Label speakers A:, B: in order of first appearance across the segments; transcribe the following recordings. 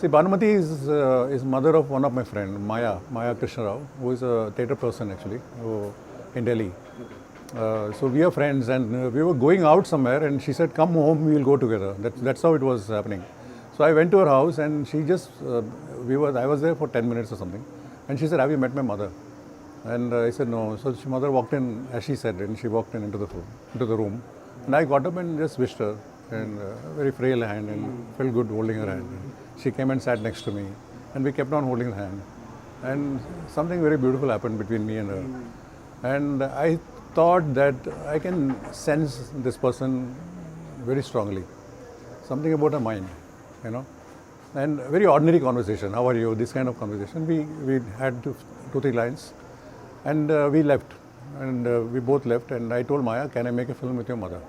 A: See, Bhanumathi is mother of one of my friend, Maya Krishna Rao, who is a theatre person actually, in Delhi. So we are friends, and we were going out somewhere, and she said, "Come home, we will go together." That's how it was happening. So I went to her house, and she just I was there for 10 minutes or something, and she said, "Have you met my mother?" And I said, "No." So she mother walked in, as she said, and she walked into the room, and I got up and just wished her, and very frail hand, and felt good holding her hand. She came and sat next to me, and we kept on holding her hand, and something very beautiful happened between me and her. And I thought that I can sense this person very strongly, something about her mind, you know. And very ordinary conversation. How are you? This kind of conversation. We had two, three lines, and we left, and we both left. And I told Maya, "Can I make a film with your mother?"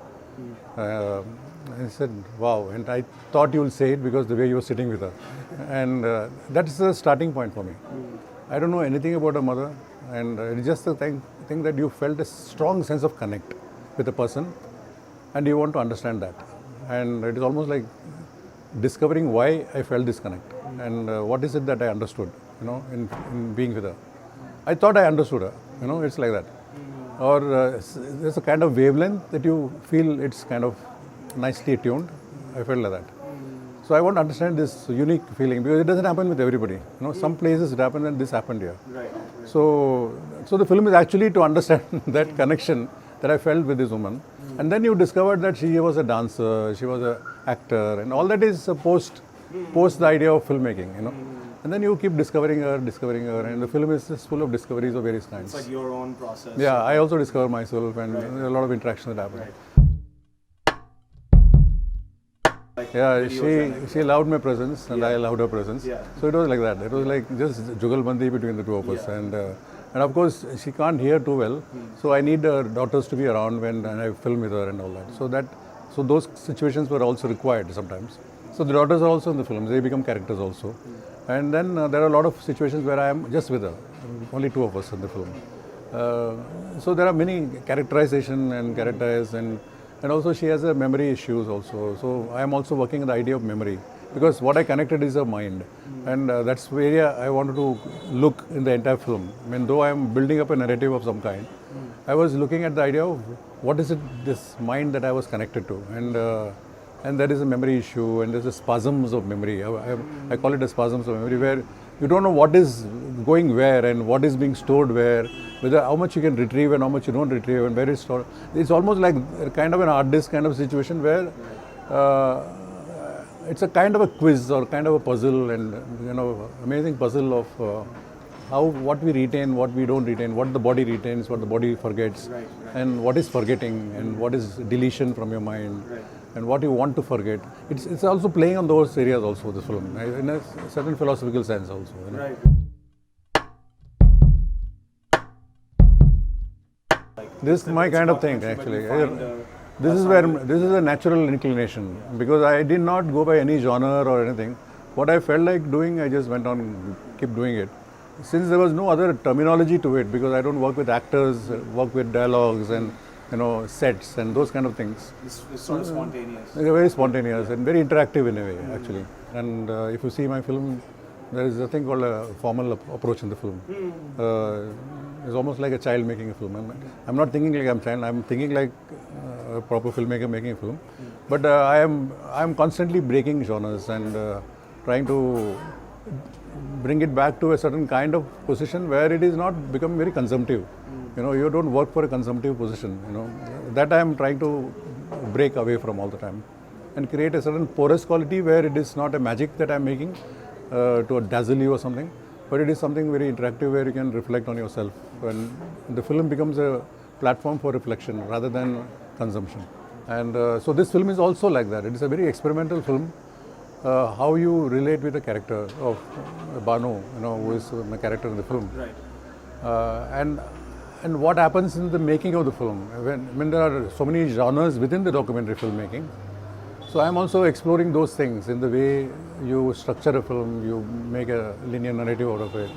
A: I said, "Wow!" And I thought you will say it because the way you were sitting with her, and that's the starting point for me. I don't know anything about her mother, and it's just the thing that you felt a strong sense of connect with a person, and you want to understand that, and it is almost like discovering why I felt this connect, and what is it that I understood, you know, in being with her. I thought I understood her, you know, it's like that. Or there's a kind of wavelength that you feel it's kind of nicely tuned. I felt like that. So I want to understand this unique feeling because it doesn't happen with everybody. You know, some places it happened and this happened here.
B: Right.
A: So the film is actually to understand that connection that I felt with this woman. And then you discovered that she was a dancer, she was an actor, and all that is post the idea of filmmaking, you know. And then you keep discovering her, and the film is just full of discoveries of various kinds.
B: It's like your own process.
A: Yeah, I also discover myself, and a lot of interaction that happened.
B: Right. Like
A: Yeah, she allowed my presence, and I allowed her presence.
B: Yeah.
A: So it was like that. It was like just jugalbandi between the two of us, and of course she can't hear too well, so I need her daughters to be around when I film with her and all that. So those situations were also required sometimes. So the daughters are also in the film; they become characters also. And then there are a lot of situations where I am just with her, only two of us in the film. So there are many characterization and characters, and also she has a memory issues also. So I am also working on the idea of memory because what I connected is her mind, and that's where I wanted to look in the entire film. I mean, though I am building up a narrative of some kind, I was looking at the idea of what is it, this mind that I was connected to, and there is a memory issue, and there's a spasms of memory. I call it a spasms of memory, where you don't know what is going where and what is being stored where, whether how much you can retrieve and how much you don't retrieve, and where it's stored. It's almost like kind of an art disk kind of situation where it's a kind of a quiz or kind of a puzzle, and you know, amazing puzzle of what we retain, what we don't retain, what the body retains, what the body forgets, and what is forgetting, and what is deletion from your mind. And what you want to forget. It's also playing on those areas also, this film, in a certain philosophical sense also. You know?
B: Right.
A: This is my kind of thing actually. This is a natural inclination because I did not go by any genre or anything. What I felt like doing, I just went on, keep doing it. Since there was no other terminology to it, because I don't work with actors, work with dialogues and sets and those kind of things.
B: It's sort of spontaneous.
A: They're very spontaneous and very interactive in a way, actually. And if you see my film, there is a thing called a formal approach in the film. It's almost like a child making a film. I'm not thinking like I'm a child. I'm thinking like a proper filmmaker making a film. But I am constantly breaking genres and trying to bring it back to a certain kind of position where it is not becoming very consumptive. You know, you don't work for a consumptive position, you know. That I am trying to break away from all the time and create a certain porous quality where it is not a magic that I am making to dazzle you or something, but it is something very interactive where you can reflect on yourself. And the film becomes a platform for reflection rather than consumption. And so this film is also like that. It is a very experimental film. How you relate with the character of Bhanu, you know, who is my character in the film.
B: Right.
A: And what happens in the making of the film. When there are so many genres within the documentary filmmaking, so I am also exploring those things in the way you structure a film, you make a linear narrative out of it.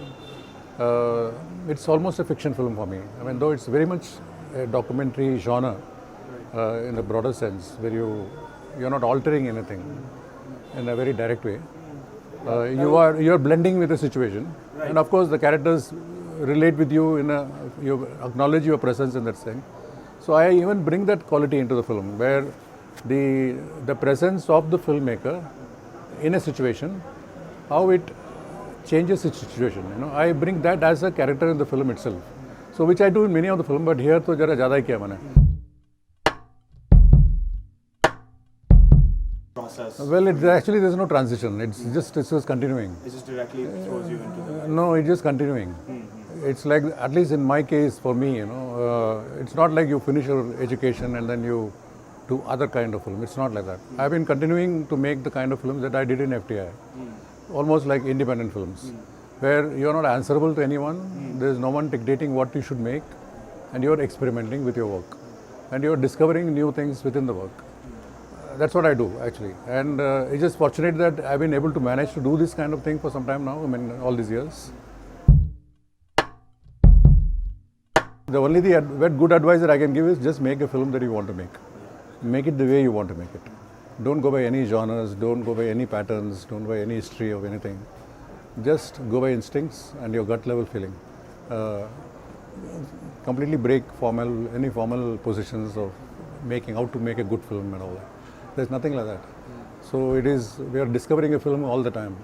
A: It's almost a fiction film for me. I mean, though it's very much a documentary genre in a broader sense, where you're not altering anything in a very direct way. You are blending with the situation, and of course the characters relate with you you acknowledge your presence in that thing. So I even bring that quality into the film, where the presence of the filmmaker in a situation, how it changes its situation. I bring that as a character in the film itself. So which I do in many of the film, but here to jara zyada hi kiya maine.
B: Process.
A: Well, there's no transition. It's just continuing.
B: It just directly throws you into the.
A: No, it's just continuing. It's like, at least in my case, for me, it's not like you finish your education and then you do other kind of film. It's not like that. I've been continuing to make the kind of films that I did in FTI, almost like independent films, where you're not answerable to anyone. There's no one dictating what you should make, and you're experimenting with your work, and you're discovering new things within the work. That's what I do, actually. And it's just fortunate that I've been able to manage to do this kind of thing for some time now, all these years. The only good advice that I can give is just make a film that you want to make. Make it the way you want to make it. Don't go by any genres, don't go by any patterns, don't go by any history of anything. Just go by instincts and your gut level feeling. Completely break any formal positions of how to make a good film and all that. There's nothing like that. So we are discovering a film all the time.